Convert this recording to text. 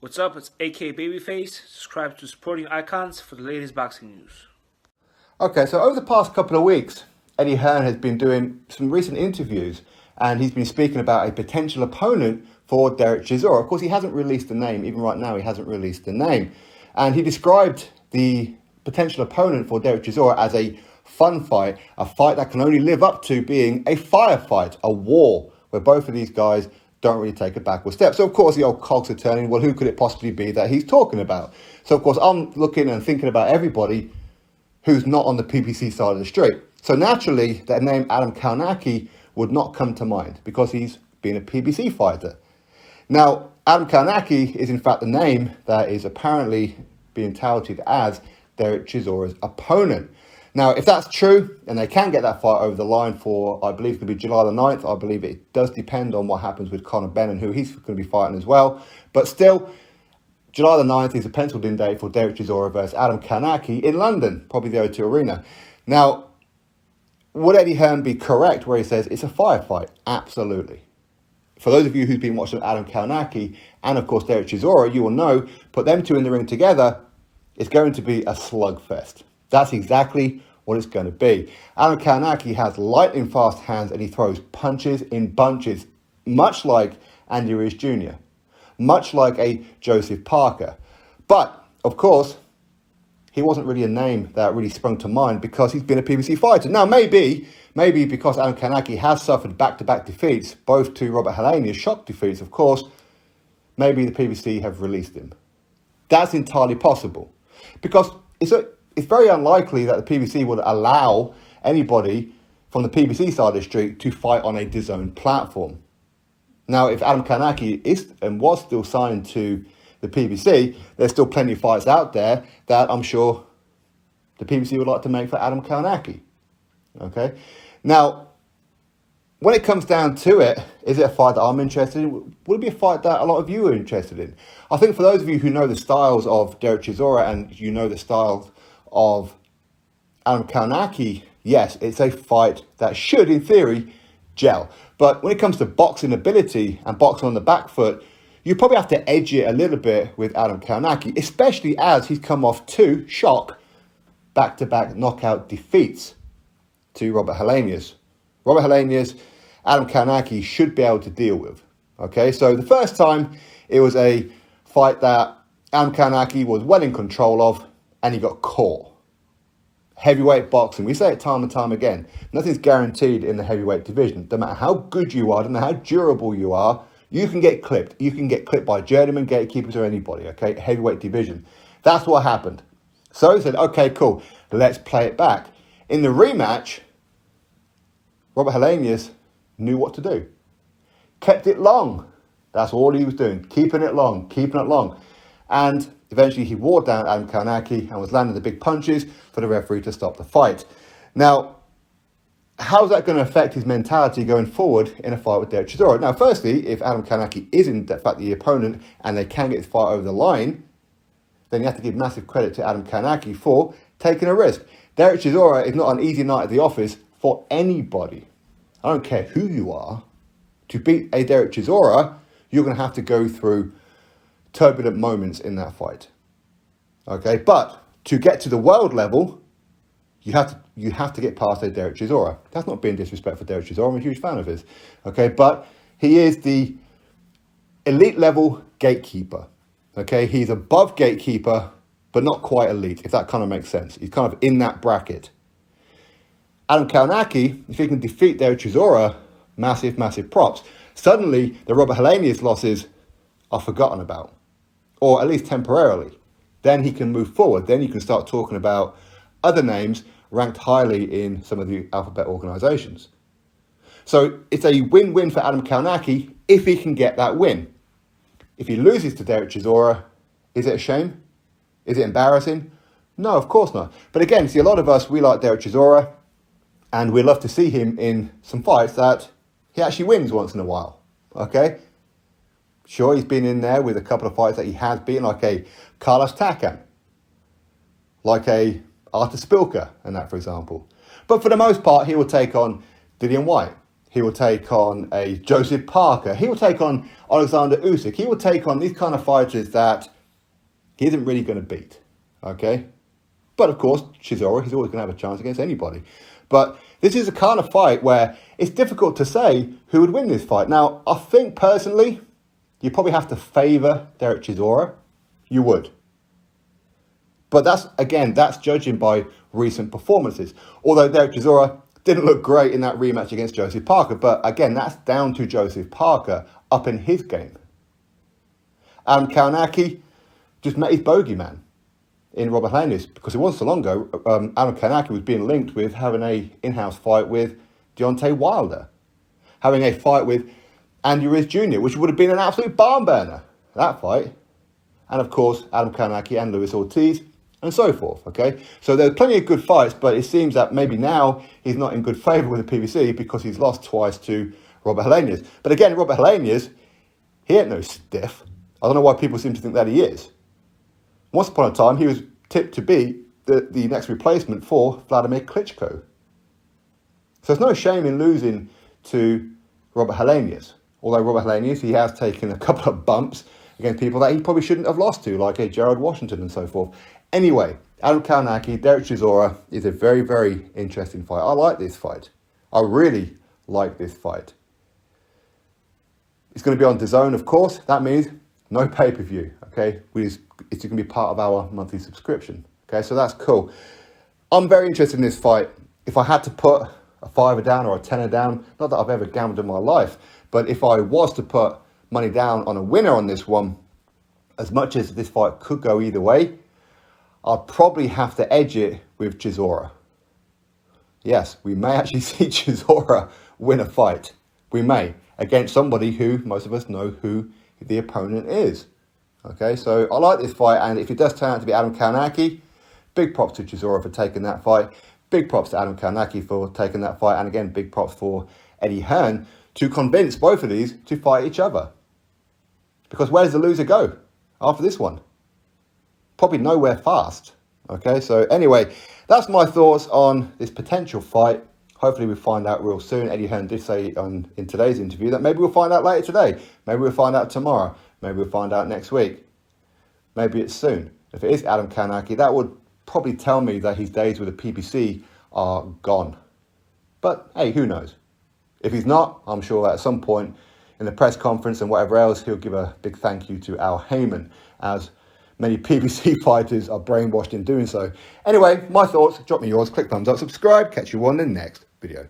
What's up? It's AK Babyface. Subscribe to supporting icons for the latest boxing news. Okay, so over the past couple of weeks, Eddie Hearn has been doing some recent interviews and he's been speaking about a potential opponent for Derek Chisora. Of course, he hasn't released the name. Even right now, he hasn't released the name. And he described the potential opponent for Derek Chisora as a fun fight, a fight that can only live up to being a firefight, a war, where both of these guys don't really take a backward step. So, of course, the old cogs are turning. Well, who could it possibly be that he's talking about? So, of course, I'm looking and thinking about everybody who's not on the PBC side of the street. So, naturally, the name Adam Kownacki would not come to mind because he's been a PBC fighter. Now, Adam Kownacki is, in fact, the name that is apparently being touted as Derek Chisora's opponent. Now, if that's true, and they can get that fight over the line for, I believe, it's going to be July the 9th. I believe it does depend on what happens with Conor Benn and who he's going to be fighting as well. But still, July the 9th is a penciled-in date for Derek Chisora versus Adam Kownacki in London, probably the O2 Arena. Now, would Eddie Hearn be correct where he says it's a firefight? Absolutely. For those of you who've been watching Adam Kownacki and, of course, Derek Chisora, you will know, put them two in the ring together, it's going to be a slugfest. That's exactly what it's going to be. Adam Kownacki has lightning fast hands and he throws punches in bunches, much like Andy Ruiz Jr., much like a Joseph Parker. But, of course, he wasn't really a name that really sprung to mind because he's been a PBC fighter. Now, maybe because Adam Kownacki has suffered back-to-back defeats, both to Robert Helenius, shock defeats, of course, maybe the PBC have released him. That's entirely possible. Because it's very unlikely that the PBC would allow anybody from the PBC side of the street to fight on a DAZN platform. Now, if Adam Kownacki is and was still signed to the PBC, there's still plenty of fights out there that I'm sure the PBC would like to make for Adam Kownacki. Okay? Now, when it comes down to it, is it a fight that I'm interested in? Would it be a fight that a lot of you are interested in? I think for those of you who know the styles of Derek Chisora and you know the styles of Adam Kownacki, yes, it's a fight that should, in theory, gel. But when it comes to boxing ability and boxing on the back foot, you probably have to edge it a little bit with Adam Kownacki, especially as he's come off two back-to-back knockout defeats to Robert Helenius. Robert Helenius, Adam Kownacki should be able to deal with. Okay, so the first time it was a fight that Adam Kownacki was well in control of and he got caught. Heavyweight boxing, we say it time and time again, nothing's guaranteed in the heavyweight division. No matter how good you are, no matter how durable you are, you can get clipped. You can get clipped by journeyman, gatekeepers, or anybody, okay? Heavyweight division. That's what happened. So he said, okay, cool, let's play it back. In the rematch, Robert Helenius knew what to do. Kept it long. That's all he was doing, keeping it long. And eventually he wore down Adam Kownacki and was landing the big punches for the referee to stop the fight. Now, how's that going to affect his mentality going forward in a fight with Derek Chisora? Now, firstly, if Adam Kownacki is in fact the opponent and they can get this fight over the line, then you have to give massive credit to Adam Kownacki for taking a risk. Derek Chisora is not an easy night at the office for anybody. I don't care who you are. To beat a Derek Chisora, you're going to have to go through turbulent moments in that fight. Okay, but to get to the world level, you have to get past a Derek Chisora. That's not being disrespectful for Derek Chisora. I'm a huge fan of his. Okay, but he is the elite level gatekeeper. Okay, he's above gatekeeper, but not quite elite, if that kind of makes sense. He's kind of in that bracket. Adam Kownacki, if he can defeat Derek Chisora, massive props. Suddenly, the Robert Helenius losses are forgotten about, or at least temporarily. Then he can move forward. Then you can start talking about other names ranked highly in some of the alphabet organizations. So it's a win-win for Adam Kownacki if he can get that win. If he loses to Derek Chisora, is it a shame? Is it embarrassing? No, of course not. But again, see, a lot of us, we like Derek Chisora, and we love to see him in some fights that he actually wins once in a while. Okay? Sure, he's been in there with a couple of fights that he has beaten, like a Carlos Takam, like a Artur Spilka, and that, for example. But for the most part, he will take on Dillian Whyte. He will take on a Joseph Parker. He will take on Alexander Usyk. He will take on these kind of fighters that he isn't really going to beat, okay? But of course, Chisora, he's always going to have a chance against anybody. But this is a kind of fight where it's difficult to say who would win this fight. Now, I think personally, you probably have to favour Derek Chisora. You would. But that's judging by recent performances. Although Derek Chisora didn't look great in that rematch against Joseph Parker. But again, that's down to Joseph Parker up in his game. Kownacki just met his bogeyman in Robert Helenius, because it wasn't so long ago, Adam Kownacki was being linked with having a in-house fight with Deontay Wilder, having a fight with Andy Ruiz Jr., which would have been an absolute barn burner, that fight. And of course, Adam Kownacki and Luis Ortiz, and so forth, okay? So there's plenty of good fights, but it seems that maybe now he's not in good favour with the PBC because he's lost twice to Robert Helenius. But again, Robert Helenius, he ain't no stiff. I don't know why people seem to think that he is. Once upon a time, he was tipped to be the next replacement for Vladimir Klitschko. So there's no shame in losing to Robert Helenius. Although Robert Helenius, he has taken a couple of bumps against people that he probably shouldn't have lost to, like a Gerald Washington and so forth. Anyway, Adam Kownacki, Derek Chisora is a very, very interesting fight. I like this fight. I really like this fight. It's going to be on DAZN, of course. That means no pay-per-view, okay? It's going to be part of our monthly subscription, okay? So that's cool. I'm very interested in this fight. If I had to put a $5 down or a $10 down, not that I've ever gambled in my life, but if I was to put money down on a winner on this one, as much as this fight could go either way, I'd probably have to edge it with Chisora. Yes, we may actually see Chisora win a fight. We may, against somebody who most of us know who the opponent is. Okay, so I like this fight, and if it does turn out to be Adam Kownacki, big props to Chisora for taking that fight. Big props to Adam Kownacki for taking that fight, and again, big props for Eddie Hearn to convince both of these to fight each other. Because where does the loser go after this one? Probably nowhere fast. Okay, so anyway, that's my thoughts on this potential fight. Hopefully we'll find out real soon. Eddie Hearn did say in today's interview that maybe we'll find out later today. Maybe we'll find out tomorrow. Maybe we'll find out next week. Maybe it's soon. If it is Adam Kownacki, that would probably tell me that his days with the PBC are gone. But hey, who knows? If he's not, I'm sure at some point in the press conference and whatever else, he'll give a big thank you to Al Heyman, as many PBC fighters are brainwashed in doing so. Anyway, my thoughts. Drop me yours. Click thumbs up, subscribe. Catch you on the next video.